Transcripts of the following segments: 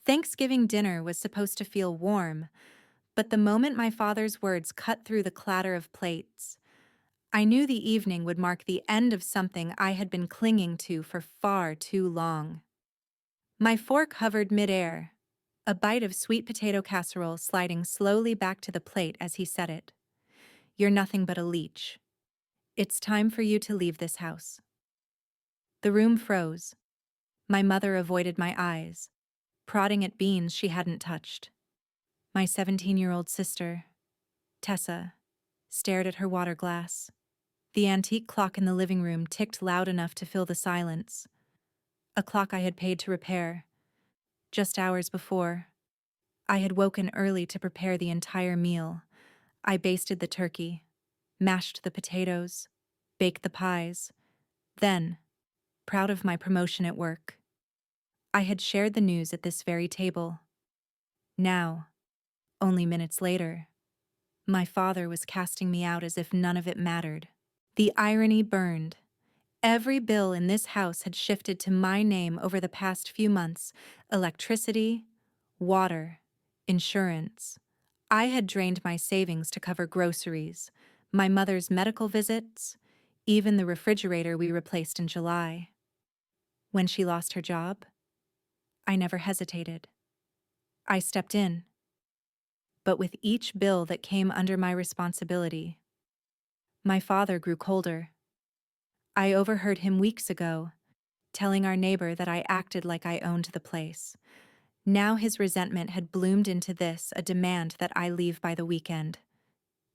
Thanksgiving dinner was supposed to feel warm, but the moment my father's words cut through the clatter of plates, I knew the evening would mark the end of something I had been clinging to for far too long. My fork hovered midair, a bite of sweet potato casserole sliding slowly back to the plate as he said it. "You're nothing but a leech. It's time for you to leave this house." The room froze. My mother avoided my eyes, prodding at beans she hadn't touched. My 17-year-old sister, Tessa, stared at her water glass. The antique clock in the living room ticked loud enough to fill the silence. A clock I had paid to repair. Just hours before, I had woken early to prepare the entire meal. I basted the turkey, mashed the potatoes, baked the pies. Then, proud of my promotion at work, I had shared the news at this very table. Now, only minutes later, my father was casting me out as if none of it mattered. The irony burned. Every bill in this house had shifted to my name over the past few months: electricity, water, insurance. I had drained my savings to cover groceries, my mother's medical visits, even the refrigerator we replaced in July. When she lost her job, I never hesitated. I stepped in. But with each bill that came under my responsibility, my father grew colder. I overheard him weeks ago, telling our neighbor that I acted like I owned the place. Now his resentment had bloomed into this, a demand that I leave by the weekend.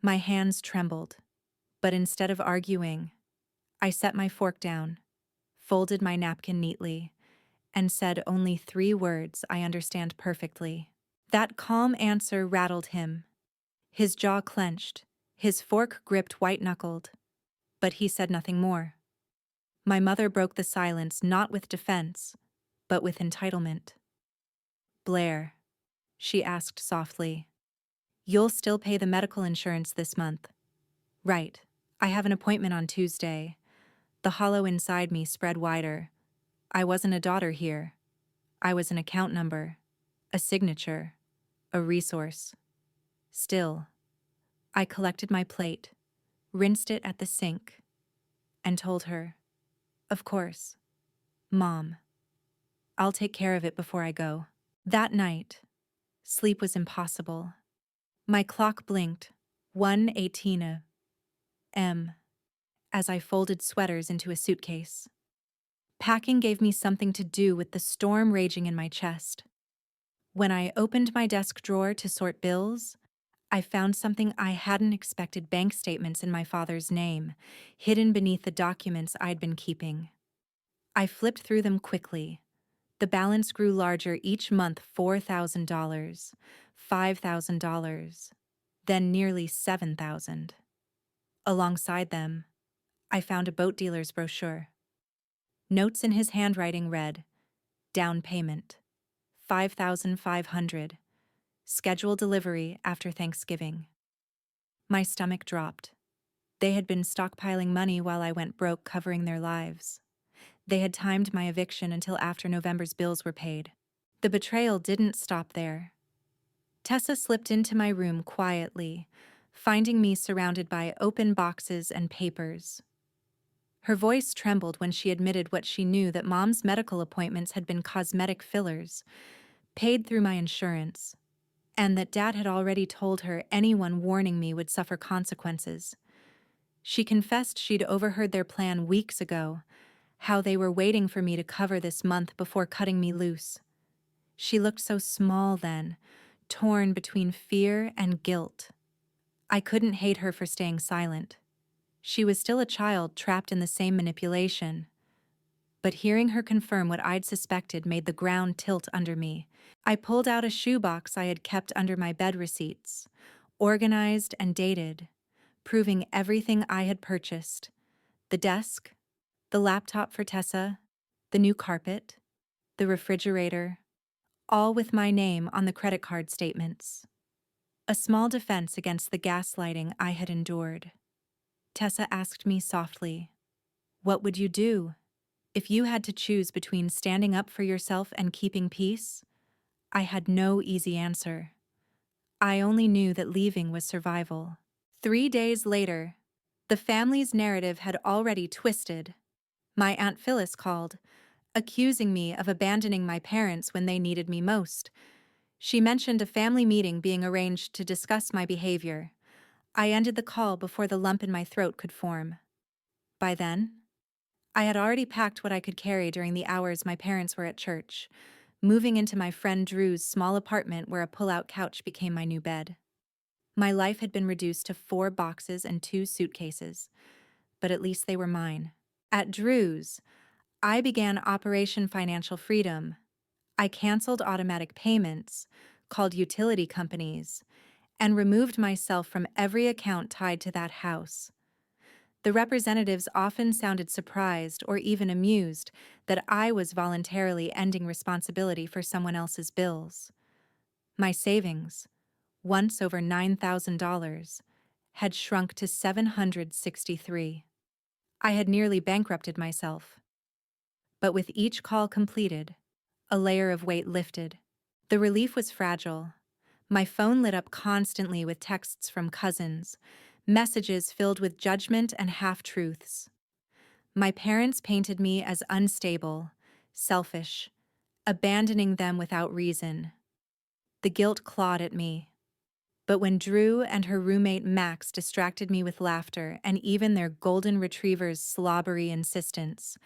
My hands trembled, but instead of arguing, I set my fork down, folded my napkin neatly, and said only 3 words I understand perfectly. That calm answer rattled him. His jaw clenched, his fork gripped white-knuckled, but he said nothing more. My mother broke the silence not with defense, but with entitlement. "Blair," she asked softly, "you'll still pay the medical insurance this month?" "Right. I have an appointment on Tuesday." The hollow inside me spread wider. I wasn't a daughter here. I was an account number, a signature, a resource. Still, I collected my plate, rinsed it at the sink, and told her, "Of course, Mom. I'll take care of it before I go." That night, sleep was impossible. My clock blinked, 1:18 a.m., as I folded sweaters into a suitcase. Packing gave me something to do with the storm raging in my chest. When I opened my desk drawer to sort bills, I found something I hadn't expected: bank statements in my father's name, hidden beneath the documents I'd been keeping. I flipped through them quickly. The balance grew larger each month: $4,000, $5,000, then nearly $7,000. Alongside them, I found a boat dealer's brochure. Notes in his handwriting read, "Down payment, $5,500. Schedule delivery after Thanksgiving." My stomach dropped. They had been stockpiling money while I went broke covering their lives. They had timed my eviction until after November's bills were paid. The betrayal didn't stop there. Tessa slipped into my room quietly, finding me surrounded by open boxes and papers. Her voice trembled when she admitted what she knew: that Mom's medical appointments had been cosmetic fillers, paid through my insurance, and that Dad had already told her anyone warning me would suffer consequences. She confessed she'd overheard their plan weeks ago, how they were waiting for me to cover this month before cutting me loose. She looked so small then, torn between fear and guilt. I couldn't hate her for staying silent. She was still a child trapped in the same manipulation. But hearing her confirm what I'd suspected made the ground tilt under me. I pulled out a shoebox I had kept under my bed receipts, organized and dated, proving everything I had purchased: the desk, the laptop for Tessa, the new carpet, the refrigerator, all with my name on the credit card statements. A small defense against the gaslighting I had endured. Tessa asked me softly, "What would you do if you had to choose between standing up for yourself and keeping peace?" I had no easy answer. I only knew that leaving was survival. 3 days later, the family's narrative had already twisted. My Aunt Phyllis called, accusing me of abandoning my parents when they needed me most. She mentioned a family meeting being arranged to discuss my behavior. I ended the call before the lump in my throat could form. By then, I had already packed what I could carry during the hours my parents were at church, moving into my friend Drew's small apartment where a pull-out couch became my new bed. My life had been reduced to 4 boxes and 2 suitcases, but at least they were mine. At Drew's, I began Operation Financial Freedom. I canceled automatic payments, called utility companies, and removed myself from every account tied to that house. The representatives often sounded surprised or even amused that I was voluntarily ending responsibility for someone else's bills. My savings, once over $9,000, had shrunk to $763. I had nearly bankrupted myself. But with each call completed, a layer of weight lifted. The relief was fragile. My phone lit up constantly with texts from cousins, messages filled with judgment and half-truths. My parents painted me as unstable, selfish, abandoning them without reason. The guilt clawed at me. But when Drew and her roommate Max distracted me with laughter and even their golden retriever's slobbery insistence,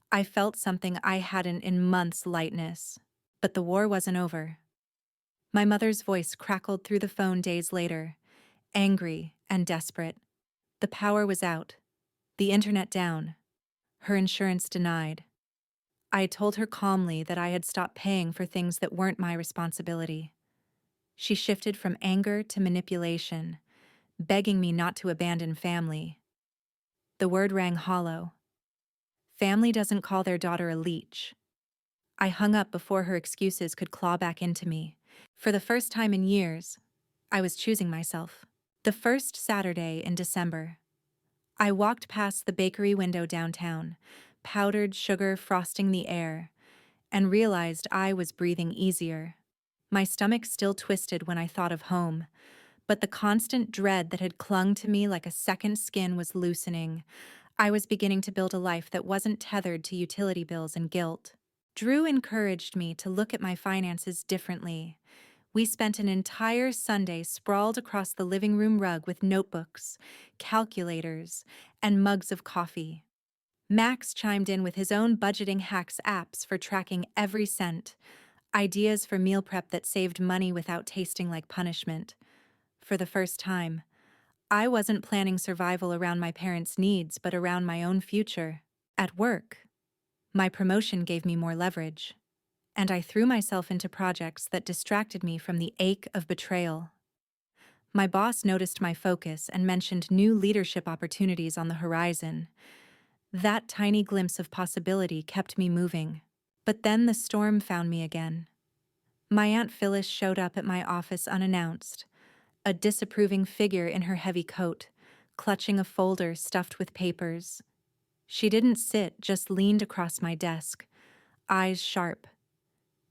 I felt something I hadn't in months' lightness. But the war wasn't over. My mother's voice crackled through the phone days later, angry and desperate. The power was out, the internet down, her insurance denied. I told her calmly that I had stopped paying for things that weren't my responsibility. She shifted from anger to manipulation, begging me not to abandon family. The word rang hollow. Family doesn't call their daughter a leech. I hung up before her excuses could claw back into me. For the first time in years, I was choosing myself. The first Saturday in December, I walked past the bakery window downtown, powdered sugar frosting the air, and realized I was breathing easier. My stomach still twisted when I thought of home, but the constant dread that had clung to me like a second skin was loosening. I was beginning to build a life that wasn't tethered to utility bills and guilt. Drew encouraged me to look at my finances differently. We spent an entire Sunday sprawled across the living room rug with notebooks, calculators, and mugs of coffee. Max chimed in with his own budgeting hacks apps for tracking every cent, ideas for meal prep that saved money without tasting like punishment. For the first time, I wasn't planning survival around my parents' needs but around my own future. At work, my promotion gave me more leverage, and I threw myself into projects that distracted me from the ache of betrayal. My boss noticed my focus and mentioned new leadership opportunities on the horizon. That tiny glimpse of possibility kept me moving. But then the storm found me again. My Aunt Phyllis showed up at my office unannounced, a disapproving figure in her heavy coat, clutching a folder stuffed with papers. She didn't sit, just leaned across my desk, eyes sharp.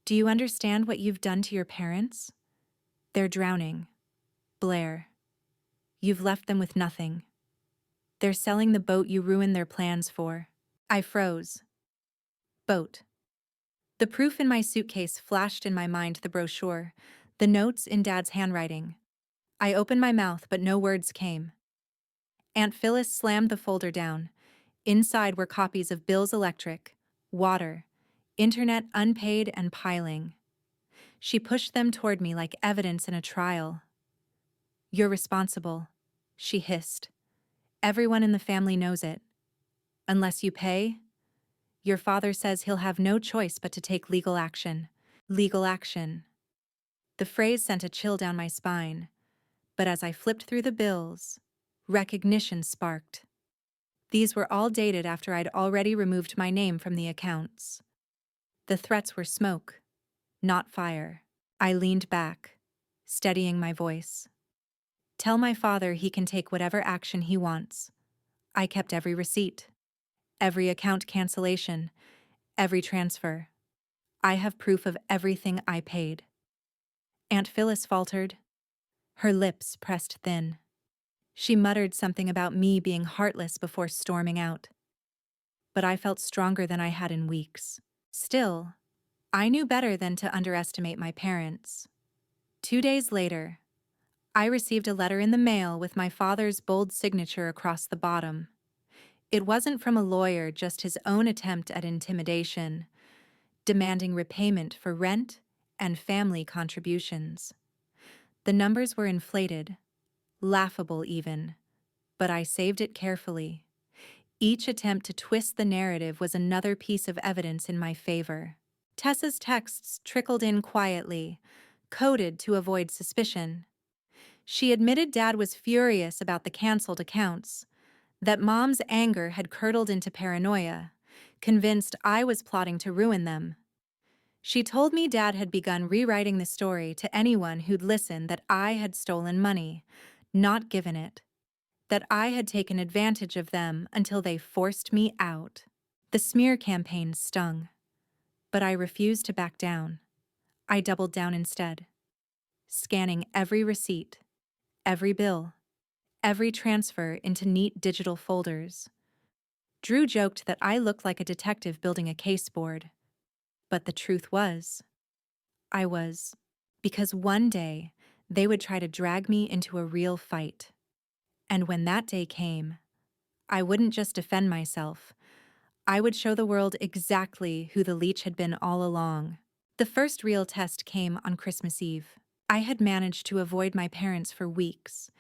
"Do you understand what you've done to your parents? They're drowning. Blair. You've left them with nothing. They're selling the boat you ruined their plans for." I froze. Boat. The proof in my suitcase flashed in my mind: the brochure, the notes in Dad's handwriting. I opened my mouth, but no words came. Aunt Phyllis slammed the folder down. Inside were copies of Bill's Electric, water, internet unpaid and piling. She pushed them toward me like evidence in a trial. "You're responsible," she hissed. "Everyone in the family knows it. Unless you pay, your father says he'll have no choice but to take legal action." Legal action. The phrase sent a chill down my spine, but as I flipped through the bills, recognition sparked. These were all dated after I'd already removed my name from the accounts. The threats were smoke, not fire. I leaned back, steadying my voice. "Tell my father he can take whatever action he wants. I kept every receipt, every account cancellation, every transfer. I have proof of everything I paid." Aunt Phyllis faltered, her lips pressed thin. She muttered something about me being heartless before storming out. But I felt stronger than I had in weeks. Still, I knew better than to underestimate my parents. 2 days later, I received a letter in the mail with my father's bold signature across the bottom. It wasn't from a lawyer, just his own attempt at intimidation, demanding repayment for rent and family contributions. The numbers were inflated, laughable even, but I saved it carefully. Each attempt to twist the narrative was another piece of evidence in my favor. Tessa's texts trickled in quietly, coded to avoid suspicion. She admitted Dad was furious about the canceled accounts, that Mom's anger had curdled into paranoia, convinced I was plotting to ruin them. She told me Dad had begun rewriting the story to anyone who'd listen, that I had stolen money, not given it, that I had taken advantage of them until they forced me out. The smear campaign stung, but I refused to back down. I doubled down instead, scanning every receipt, every bill, every transfer into neat digital folders. Drew joked that I looked like a detective building a case board, but the truth was, I was, because one day they would try to drag me into a real fight. And when that day came, I wouldn't just defend myself, I would show the world exactly who the Leech had been all along. The first real test came on Christmas Eve. I had managed to avoid my parents for weeks,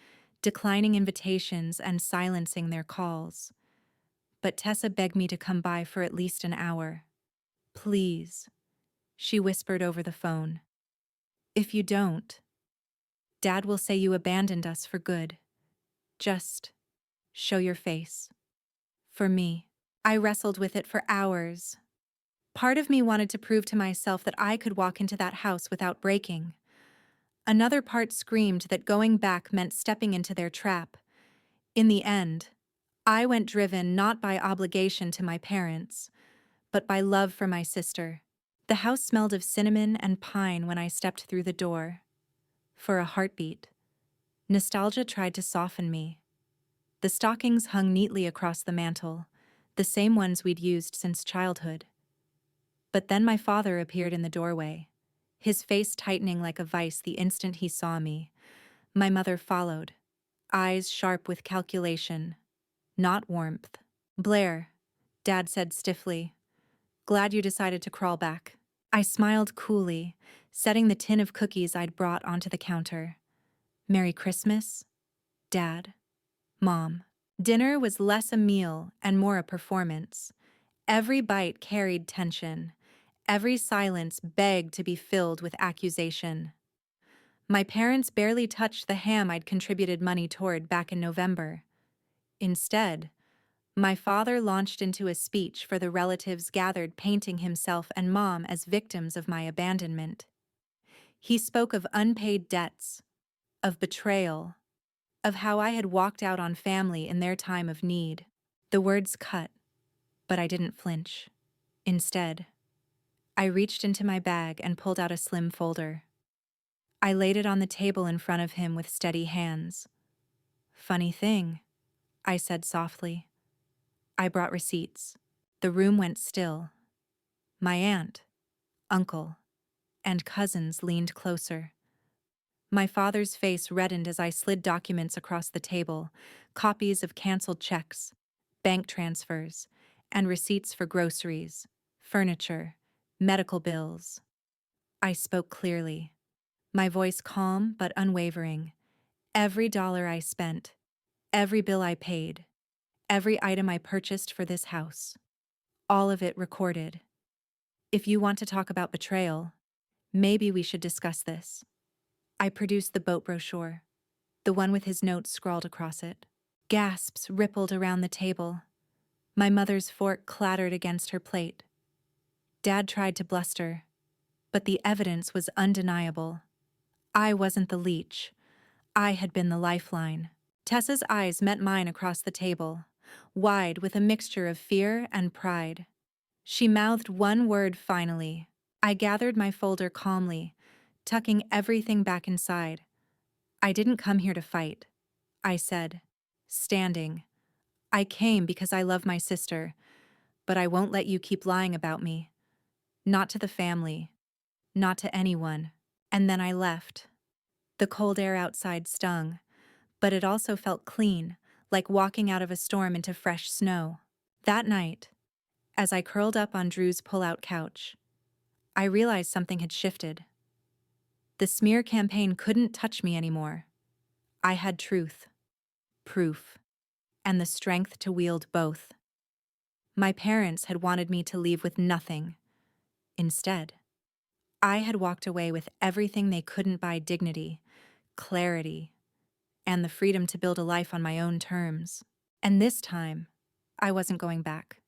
declining invitations and silencing their calls. But Tessa begged me to come by for at least an hour. "Please," she whispered over the phone. "If you don't, Dad will say you abandoned us for good. Just show your face." For me, I wrestled with it for hours. Part of me wanted to prove to myself that I could walk into that house without breaking. Another part screamed that going back meant stepping into their trap. In the end, I went driven not by obligation to my parents, but by love for my sister. The house smelled of cinnamon and pine when I stepped through the door. For a heartbeat, nostalgia tried to soften me. The stockings hung neatly across the mantel, the same ones we'd used since childhood. But then my father appeared in the doorway, his face tightening like a vice the instant he saw me. My mother followed, eyes sharp with calculation, not warmth. "Blair," Dad said stiffly, "glad you decided to crawl back." I smiled coolly, setting the tin of cookies I'd brought onto the counter. "Merry Christmas, Dad, Mom." Dinner was less a meal and more a performance. Every bite carried tension. Every silence begged to be filled with accusation. My parents barely touched the ham I'd contributed money toward back in November. Instead, my father launched into a speech for the relatives gathered, painting himself and Mom as victims of my abandonment. He spoke of unpaid debts, of betrayal, of how I had walked out on family in their time of need. The words cut, but I didn't flinch. Instead, I reached into my bag and pulled out a slim folder. I laid it on the table in front of him with steady hands. "Funny thing," I said softly. "I brought receipts." The room went still. My aunt, uncle, and cousins leaned closer. My father's face reddened as I slid documents across the table, copies of canceled checks, bank transfers, and receipts for groceries, furniture, medical bills. I spoke clearly, my voice calm but unwavering. Every dollar I spent, every bill I paid, every item I purchased for this house, all of it recorded. If you want to talk about betrayal, maybe we should discuss this. I produced the boat brochure, the one with his notes scrawled across it. Gasps rippled around the table. My mother's fork clattered against her plate. Dad tried to bluster, but the evidence was undeniable. I wasn't the leech. I had been the lifeline. Tessa's eyes met mine across the table, wide with a mixture of fear and pride. She mouthed one word finally. I gathered my folder calmly, tucking everything back inside. "I didn't come here to fight," I said, standing. "I came because I love my sister, but I won't let you keep lying about me. Not to the family, not to anyone." And then I left. The cold air outside stung, but it also felt clean, like walking out of a storm into fresh snow. That night, as I curled up on Drew's pull-out couch, I realized something had shifted. The smear campaign couldn't touch me anymore. I had truth, proof, and the strength to wield both. My parents had wanted me to leave with nothing. Instead, I had walked away with everything they couldn't buy: dignity, clarity, and the freedom to build a life on my own terms. And this time, I wasn't going back.